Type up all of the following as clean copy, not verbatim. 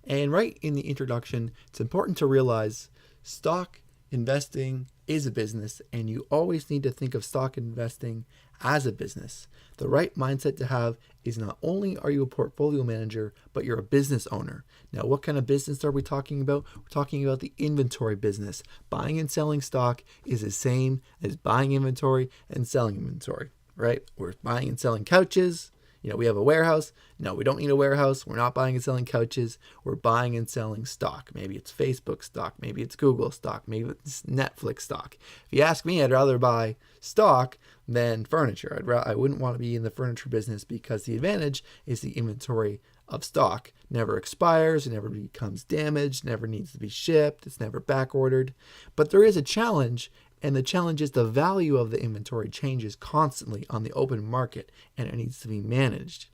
And right in the introduction, it's important to realize stock investing is a business, and you always need to think of stock investing as a business. The right mindset to have is not only are you a portfolio manager, but you're a business owner. Now, what kind of business are we talking about? We're talking about the inventory business. Buying and selling stock is the same as buying inventory and selling inventory, right? We're buying and selling couches. We have a warehouse. No, we don't need a warehouse. We're not buying and selling couches. We're buying and selling stock. Maybe it's Facebook stock. Maybe it's Google stock. Maybe it's Netflix stock. If you ask me, I'd rather buy stock than furniture. I wouldn't want to be in the furniture business because the advantage is the inventory of stock never expires, it never becomes damaged, never needs to be shipped, it's never back ordered. But there is a challenge. And the challenge is the value of the inventory changes constantly on the open market, and it needs to be managed.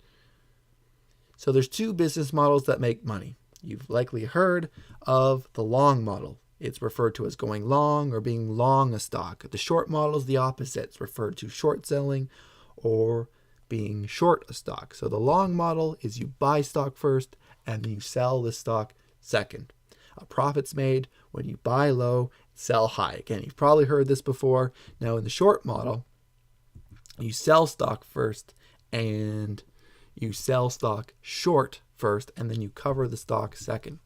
So there's two business models that make money. You've likely heard of the long model. It's referred to as going long or being long a stock. The short model is the opposite. It's referred to short selling or being short a stock. So the long model is you buy stock first and then you sell the stock second. A profit's made when you buy low, sell high. Again, you've probably heard this before. Now, in the short model, you sell stock first and you sell stock short first, and then you cover the stock second.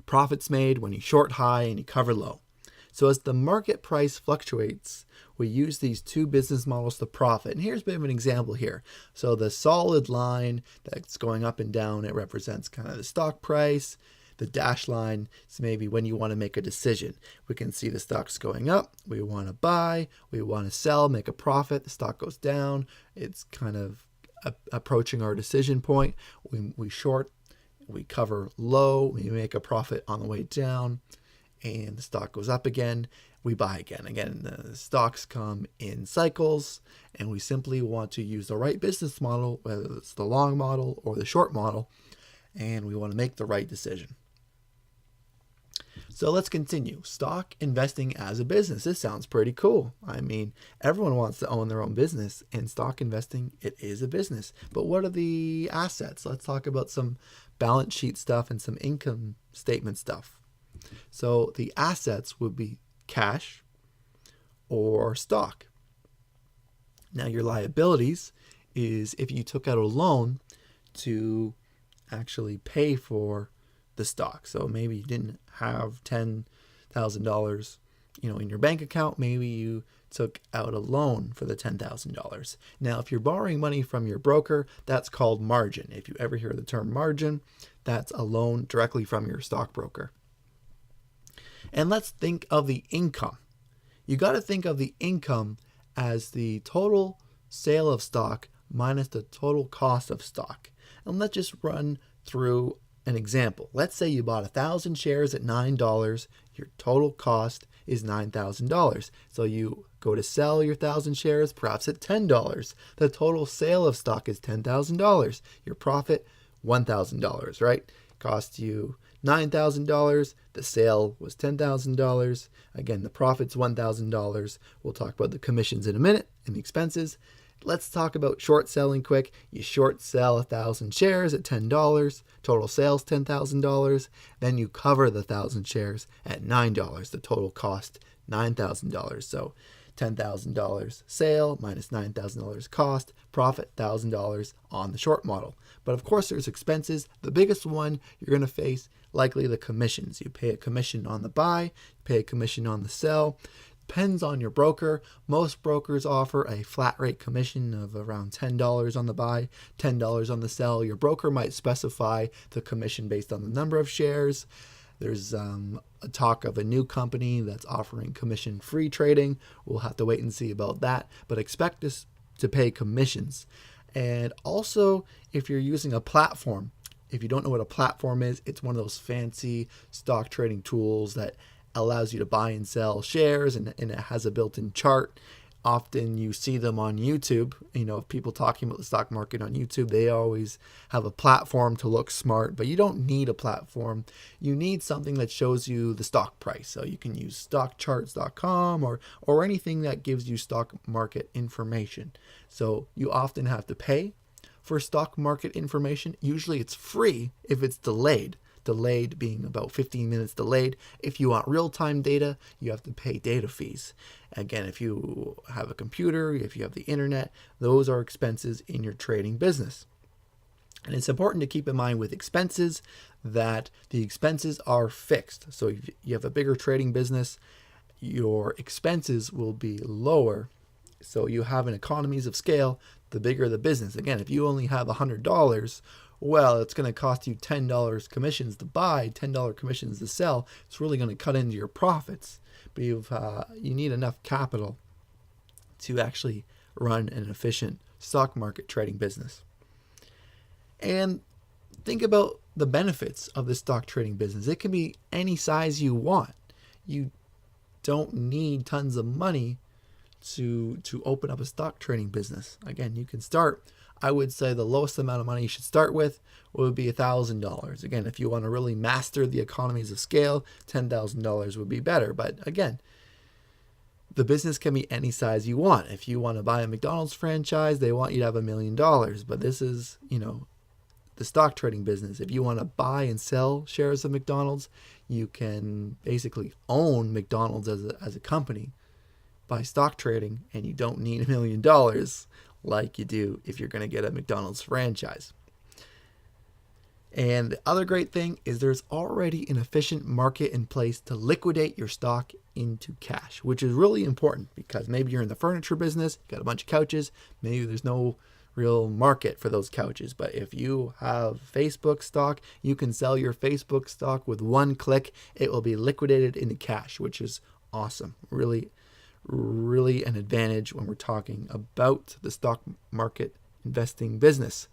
Profits made when you short high and you cover low. So as the market price fluctuates, we use these two business models to profit. And here's a bit of an example here. So the solid line that's going up and down, it represents kind of the stock price. The dashed line is maybe when you want to make a decision. We can see the stock's going up. We want to buy. We want to sell, make a profit. The stock goes down. It's kind of approaching our decision point. We short. We cover low. We make a profit on the way down. And the stock goes up again. We buy again. Again, the stocks come in cycles. And we simply want to use the right business model, whether it's the long model or the short model. And we want to make the right decision. So let's continue. Stock investing as a business. This sounds pretty cool. I mean, everyone wants to own their own business, and stock investing, it is a business. But what are the assets? Let's talk about some balance sheet stuff and some income statement stuff. So the assets would be cash or stock. Now your liabilities is if you took out a loan to actually pay for the stock. So maybe you didn't have $10,000, in your bank account. Maybe you took out a loan for the $10,000. Now, if you're borrowing money from your broker, that's called margin. If you ever hear the term margin, that's a loan directly from your stockbroker. And let's think of the income. You got to think of the income as the total sale of stock minus the total cost of stock. And let's just run through an example. Let's say you bought 1,000 shares at $9. Your total cost is $9,000. So you go to sell your 1,000 shares perhaps at $10. The total sale of stock is $10,000. Your profit, $1,000, right? Cost you $9,000. The sale was $10,000. Again, the profit's $1,000. We'll talk about the commissions in a minute and the expenses. Let's talk about short selling quick. You short sell 1,000 shares at $10. Total sales $10,000. Then you cover the 1,000 shares at $9. The total cost $9,000. So $10,000 sale minus $9,000 cost, profit $1,000 on the short model. But of course there's expenses. The biggest one you're going to face likely the commissions. You pay a commission on the buy, you pay a commission on the sell. Depends on your broker. Most brokers offer a flat rate commission of around $10 on the buy, $10 on the sell. Your broker might specify the commission based on the number of shares. There's a talk of a new company that's offering commission-free trading. We'll have to wait and see about that, but expect us to pay commissions. And also, if you're using a platform, if you don't know what a platform is, it's one of those fancy stock trading tools that allows you to buy and sell shares, and it has a built-in chart. Often you see them on YouTube. People talking about the stock market on YouTube, they always have a platform to look smart, but you don't need a platform. You need something that shows you the stock price. So you can use stockcharts.com or anything that gives you stock market information. So you often have to pay for stock market information. Usually it's free if it's delayed. Delayed being about 15 minutes delayed. If you want real-time data, you have to pay data fees. Again, if you have a computer, if you have the internet, those are expenses in your trading business. And it's important to keep in mind with expenses that the expenses are fixed. So if you have a bigger trading business, your expenses will be lower. So you have an economies of scale, the bigger the business. Again, if you only have $100, well, it's going to cost you $10 commissions to buy, $10 commissions to sell. It's really going to cut into your profits. But you need enough capital to actually run an efficient stock market trading business. And think about the benefits of the stock trading business. It can be any size you want. You don't need tons of money to open up a stock trading business. Again, you can start, I would say the lowest amount of money you should start with would be $1,000. Again, if you want to really master the economies of scale, $10,000 would be better. But again, the business can be any size you want. If you want to buy a McDonald's franchise, they want you to have $1 million. But this is, the stock trading business. If you want to buy and sell shares of McDonald's, you can basically own McDonald's as a company by stock trading, and you don't need $1 million like you do if you're going to get a McDonald's franchise. And the other great thing is there's already an efficient market in place to liquidate your stock into cash, which is really important because maybe you're in the furniture business, you got a bunch of couches, maybe there's no real market for those couches. But if you have Facebook stock, you can sell your Facebook stock with one click. It will be liquidated into cash, which is awesome. Really an advantage when we're talking about the stock market investing business.